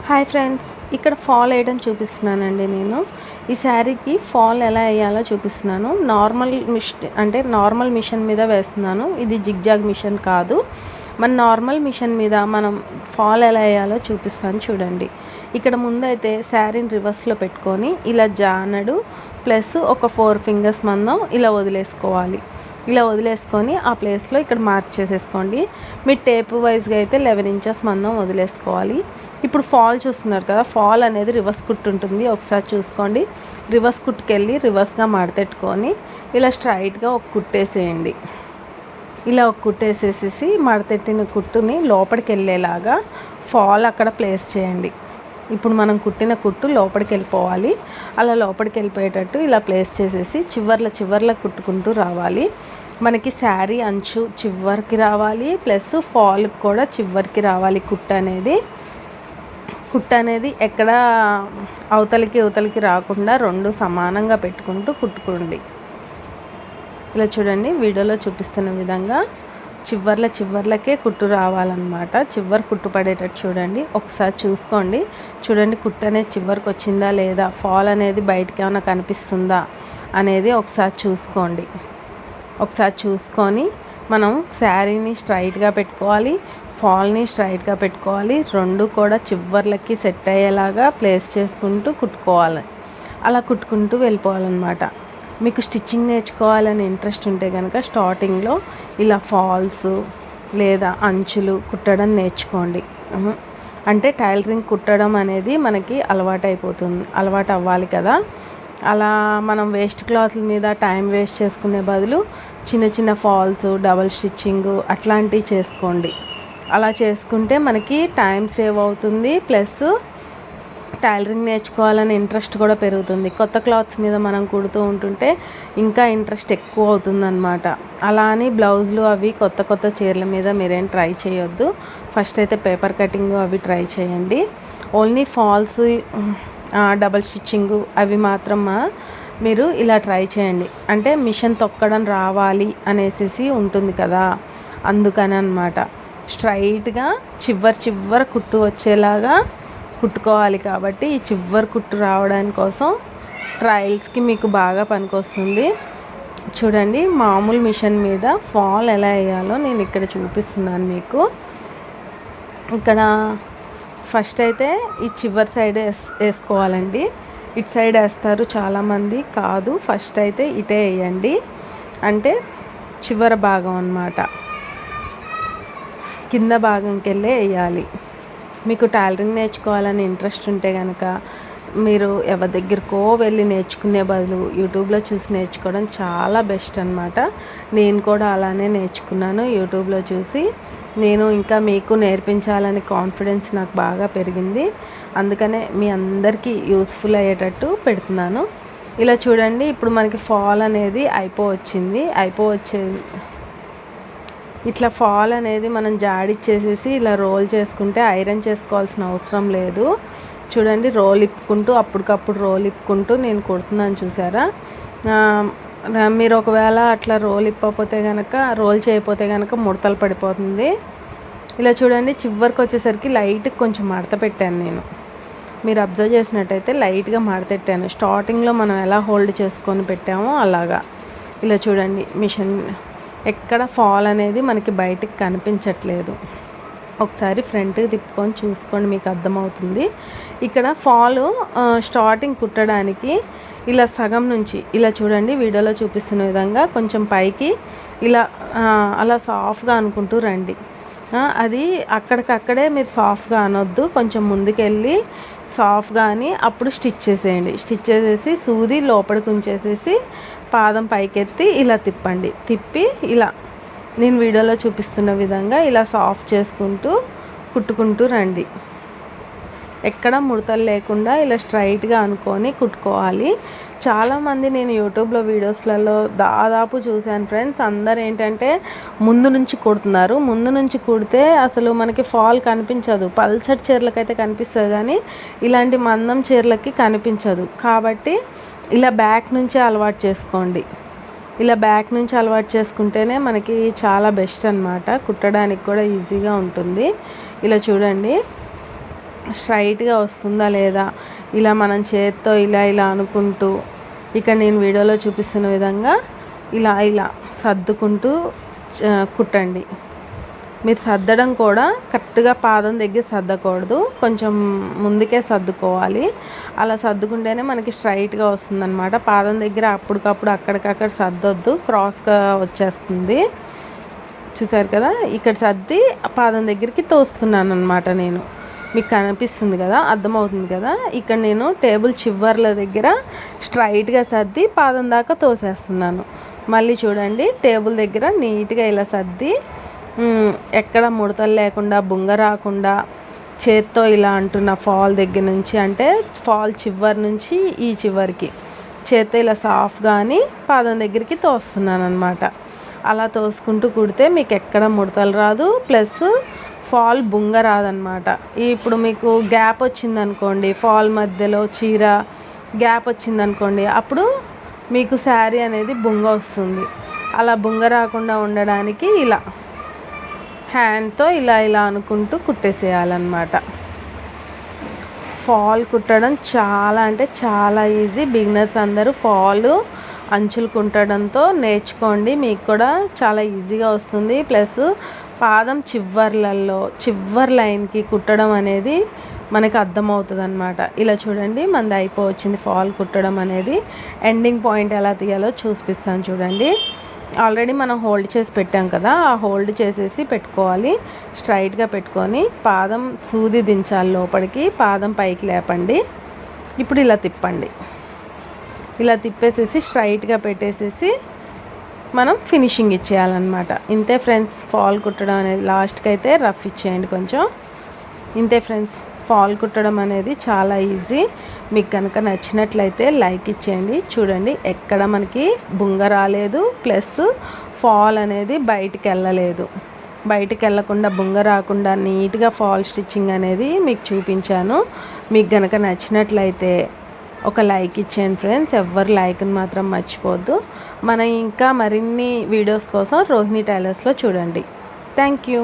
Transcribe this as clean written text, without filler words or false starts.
Hi friends, ఇక్కడ fall వేయడం చూపిస్తున్నానండి. నేను ఈ శారీకి ఫాల్ ఎలా వేయాలో చూపిస్తున్నాను. నార్మల్ మిషన్ మీద వేస్తున్నాను. ఇది జిగ్జాగ్ మిషన్ కాదు. మన నార్మల్ మిషన్ మీద మనం ఫాల్ ఎలా వేయాలో చూపిస్తాను చూడండి. ఇక్కడ ముందైతే శారీని రివర్స్లో పెట్టుకొని ఇలా జానడు ప్లస్ ఒక 4 ఫింగర్స్ మందం ఇలా వదిలేసుకోవాలి. ఇలా వదిలేసుకొని ఆ ప్లేస్లో ఇక్కడ మార్క్ చేసేసుకోండి. మీ టేప్ వైజ్గా అయితే 11 ఇంచెస్ మందం వదిలేసుకోవాలి. ఇప్పుడు ఫాల్ చూస్తున్నారు కదా, ఫాల్ అనేది రివర్స్ కుట్టు ఉంటుంది. ఒకసారి చూసుకోండి. రివర్స్ కుట్టుకెళ్ళి రివర్స్గా మడతెట్టుకొని ఇలా స్ట్రైట్గా ఒక కుట్టేసేయండి. ఇలా ఒక కుట్టేసేసేసి మడతెట్టిన కుట్టుని లోపలికి వెళ్ళేలాగా ఫాల్ అక్కడ ప్లేస్ చేయండి. ఇప్పుడు మనం కుట్టిన కుట్టు లోపలికి వెళ్ళిపోవాలి. అలా లోపలికి వెళ్ళిపోయేటట్టు ఇలా ప్లేస్ చేసేసి చివర్ల కుట్టుకుంటూ రావాలి. మనకి శారీ అంచు చివరికి రావాలి, ప్లస్ ఫాల్కి కూడా చివరికి రావాలి. కుట్టు అనేది ఎక్కడ అవతలికి రాకుండా రెండు సమానంగా పెట్టుకుంటూ కుట్టుకోండి. ఇలా చూడండి, వీడియోలో చూపిస్తున్న విధంగా చివర్లకే కుట్టు రావాలన్నమాట. చివరి కుట్టు పడేటట్టు చూడండి. ఒకసారి చూడండి కుట్టు అనేది చివరికి వచ్చిందా లేదా, ఫాల్ అనేది బయటికి ఏమైనా కనిపిస్తుందా అనేది ఒకసారి చూసుకొని మనం శారీని స్ట్రైట్గా పెట్టుకోవాలి, ఫాల్ని స్ట్రైట్గా పెట్టుకోవాలి. రెండు కూడా చివర్లకి సెట్ అయ్యేలాగా ప్లేస్ చేసుకుంటూ కుట్టుకోవాలి. అలా కుట్టుకుంటూ వెళ్ళిపోవాలన్నమాట. మీకు స్టిచ్చింగ్ నేర్చుకోవాలని ఇంట్రెస్ట్ ఉంటే కనుక స్టార్టింగ్లో ఇలా ఫాల్స్ లేదా అంచులు కుట్టడం నేర్చుకోండి. అంటే టైలరింగ్ కుట్టడం అనేది మనకి అలవాటు అవ్వాలి కదా. అలా మనం వేస్ట్ క్లాత్ల మీద టైం వేస్ట్ చేసుకునే బదులు చిన్న ఫాల్స్, డబల్ స్టిచ్చింగ్ అట్లాంటివి చేసుకోండి. అలా చేసుకుంటే మనకి టైం సేవ్ అవుతుంది, ప్లస్ టైలరింగ్ నేర్చుకోవాలని ఇంట్రెస్ట్ కూడా పెరుగుతుంది. కొత్త క్లాత్స్ మీద మనం కుడుతూ ఉంటుంటే ఇంకా ఇంట్రెస్ట్ ఎక్కువ అవుతుందన్నమాట. అలా అని బ్లౌజులు అవి కొత్త చీరల మీద మీరేం ట్రై చేయొద్దు. ఫస్ట్ అయితే పేపర్ కటింగ్ అవి ట్రై చేయండి. ఓన్లీ ఫాల్స్, డబల్ స్టిచ్చింగ్ అవి మాత్రం మీరు ఇలా ట్రై చేయండి. అంటే మిషన్ తొక్కడం రావాలి అనేసి ఉంటుంది కదా, అందుకని అన్నమాట. స్ట్రైట్గా చివరి కుట్టు వచ్చేలాగా కుట్టుకోవాలి. కాబట్టి ఈ చివరి కుట్టు రావడానికి కోసం ట్రయల్స్కి మీకు బాగా పనికొస్తుంది. చూడండి, మామూలు మిషన్ మీద ఫాల్ ఎలా వేయాలో నేను ఇక్కడ చూపిస్తున్నాను మీకు. ఇక్కడ ఫస్ట్ అయితే ఈ చివరి సైడ్ వేసుకోవాలండి. ఇటు సైడ్ వేస్తారు చాలామంది, కాదు ఫస్ట్ అయితే ఇటే వేయండి. అంటే చివరి భాగం అన్నమాట, కింద భాగంకి వెళ్ళే వేయాలి. మీకు టైలరింగ్ నేర్చుకోవాలని ఇంట్రెస్ట్ ఉంటే కనుక మీరు ఎవరి దగ్గరకో వెళ్ళి నేర్చుకునే బదులు యూట్యూబ్లో చూసి నేర్చుకోవడం చాలా బెస్ట్ అన్నమాట. నేను కూడా అలానే నేర్చుకున్నాను యూట్యూబ్లో చూసి. నేను ఇంకా మీకు నేర్పించాలని కాన్ఫిడెన్స్ నాకు బాగా పెరిగింది. అందుకనే మీ అందరికీ యూస్ఫుల్ అయ్యేటట్టు పెడుతున్నాను. ఇలా చూడండి, ఇప్పుడు మనకి ఫాల్ అనేది అయిపోవచ్చింది. ఇట్లా ఫాల్ అనేది మనం జాడిచ్చేసేసి ఇలా రోల్ చేసుకుంటే ఐరన్ చేసుకోవాల్సిన అవసరం లేదు. చూడండి, అప్పటికప్పుడు రోల్ ఇప్పుకుంటూ నేను కుడుతున్నాను చూసారా. మీరు ఒకవేళ అట్లా రోల్ చేయకపోతే కనుక ముడతలు పడిపోతుంది. ఇలా చూడండి, చివరికి వచ్చేసరికి లైట్గా కొంచెం మడత పెట్టాను నేను. మీరు అబ్జర్వ్ చేసినట్టయితే లైట్గా మడతెట్టాను. స్టార్టింగ్లో మనం ఎలా హోల్డ్ చేసుకొని పెట్టామో అలాగా. ఇలా చూడండి, మిషన్ ఎక్కడ ఫాల్ అనేది మనకి బయటికి కనిపించట్లేదు. ఒకసారి ఫ్రంట్కి తిప్పుకొని చూసుకోండి, మీకు అర్థమవుతుంది. ఇక్కడ ఫాల్ స్టార్టింగ్ కుట్టడానికి ఇలా సగం నుంచి ఇలా చూడండి, వీడియోలో చూపిస్తున్న విధంగా కొంచెం పైకి ఇలా అలా సాఫ్ట్గా అనుకుంటూ రండి. అది అక్కడికక్కడే మీరు సాఫ్ట్గా అనొద్దు, కొంచెం ముందుకెళ్ళి సాఫ్ట్గా అని అప్పుడు స్టిచ్ చేసేసి సూది లోపలికి ఉంచేసేసి పాదం పైకెత్తి ఇలా తిప్పి ఇలా నేను వీడియోలో చూపిస్తున్న విధంగా ఇలా సాఫ్ట్ చేసుకుంటూ కుట్టుకుంటూ రండి. ఎక్కడ ముడతలు లేకుండా ఇలా స్ట్రైట్గా అనుకొని కుట్టుకోవాలి. చాలామంది నేను యూట్యూబ్లో వీడియోస్లలో దాదాపు చూశాను ఫ్రెండ్స్. అందరు ఏంటంటే ముందు నుంచి కుడుతున్నారు. ముందు నుంచి కుడితే అసలు మనకి ఫాల్ కనిపించదు. పల్చటి చీరలకైతే కనిపిస్తుంది కానీ ఇలాంటి మందం చీరలకి కనిపించదు. కాబట్టి ఇలా బ్యాక్ నుంచి అలవాటు చేసుకోండి. ఇలా బ్యాక్ నుంచి అలవాటు చేసుకుంటేనే మనకి చాలా బెస్ట్ అన్నమాట. కుట్టడానికి కూడా ఈజీగా ఉంటుంది. ఇలా చూడండి, స్ట్రైట్గా వస్తుందా లేదా ఇలా మనం చేత్తో ఇలా ఇలా అనుకుంటూ ఇక్కడ నేను వీడియోలో చూపిస్తున్న విధంగా ఇలా ఇలా సర్దుకుంటూ కుట్టండి. మీరు సర్దడం కూడా కరెక్ట్గా పాదం దగ్గర సర్దకూడదు, కొంచెం ముందుకే సర్దుకోవాలి. అలా సర్దుకుంటేనే మనకి స్ట్రైట్గా వస్తుందన్నమాట. పాదం దగ్గర అప్పటికప్పుడు అక్కడికక్కడ సర్దొద్దు, క్రాస్గా వచ్చేస్తుంది. చూసారు కదా, ఇక్కడ సర్ది పాదం దగ్గరికి తోస్తున్నాను అనమాట. నేను మీకు కనిపిస్తుంది కదా, అర్థమవుతుంది కదా. ఇక్కడ నేను టేబుల్ చివర్ల దగ్గర స్ట్రైట్గా సర్ది పాదం దాకా తోసేస్తున్నాను. మళ్ళీ చూడండి, టేబుల్ దగ్గర నీట్గా ఇలా సర్ది ఎక్కడ ముడతలు లేకుండా బుంగ రాకుండా చేత్తో ఇలా అంటున్న ఫాల్ దగ్గర నుంచి, అంటే ఫాల్ చివరి నుంచి ఈ చివరికి చేత్తో ఇలా సాఫ్ట్గా అని పాదం దగ్గరికి తోస్తున్నాను అనమాట. అలా తోసుకుంటూ కుడితే మీకు ఎక్కడ ముడతలు రాదు, ప్లస్ ఫాల్ బుంగ రాదనమాట. ఇప్పుడు మీకు గ్యాప్ వచ్చిందనుకోండి, ఫాల్ మధ్యలో చీర గ్యాప్ వచ్చిందనుకోండి, అప్పుడు మీకు శారీ అనేది బుంగ వస్తుంది. అలా బుంగ రాకుండా ఉండడానికి ఇలా హ్యాండ్తో ఇలా ఇలా అనుకుంటూ కుట్టేసేయాలన్నమాట. ఫాల్ కుట్టడం చాలా అంటే చాలా ఈజీ. బిగినర్స్ అందరూ ఫాల్ అంచులు కుట్టడంతో నేర్చుకోండి, మీకు కూడా చాలా ఈజీగా వస్తుంది. ప్లస్ పాదం చివరి లైన్కి కుట్టడం అనేది మనకు అర్థమవుతుంది అనమాట. ఇలా చూడండి, మనది అయిపోవచ్చింది ఫాల్ కుట్టడం అనేది. ఎండింగ్ పాయింట్ ఎలా తీయాలో చూపిస్తాను చూడండి. ఆల్రెడీ మనం హోల్డ్ చేసి పెట్టాం కదా, ఆ హోల్డ్ చేసేసి పెట్టుకోవాలి. స్ట్రైట్గా పెట్టుకొని పాదం సూది దించాలి లోపలికి, పాదం పైకి లేపండి. ఇప్పుడు ఇలా తిప్పండి, ఇలా తిప్పేసేసి స్ట్రైట్గా పెట్టేసేసి మనం ఫినిషింగ్ ఇచ్చేయాలన్నమాట. ఇంతే ఫ్రెండ్స్, ఫాల్ కుట్టడం అనేది. లాస్ట్కి అయితే రఫ్ ఇచ్చేయండి కొంచెం. ఇంతే ఫ్రెండ్స్, ఫాల్ కుట్టడం అనేది చాలా ఈజీ. మీకు కనుక నచ్చినట్లయితే లైక్ ఇచ్చేయండి. చూడండి, ఎక్కడ మనకి బుంగ రాలేదు, ప్లస్ ఫాల్ అనేది బయటికి వెళ్ళలేదు. బయటికి వెళ్ళకుండా బుంగ రాకుండా నీట్గా ఫాల్ స్టిచ్చింగ్ అనేది మీకు చూపించాను. మీకు కనుక నచ్చినట్లయితే ఒక లైక్ ఇచ్చేయండి ఫ్రెండ్స్. ఎవ్వరు లైక్ని మాత్రం మర్చిపోవద్దు. మన ఇంకా మరిన్ని వీడియోస్ కోసం రోహిణి టైలర్స్లో చూడండి. Thank you.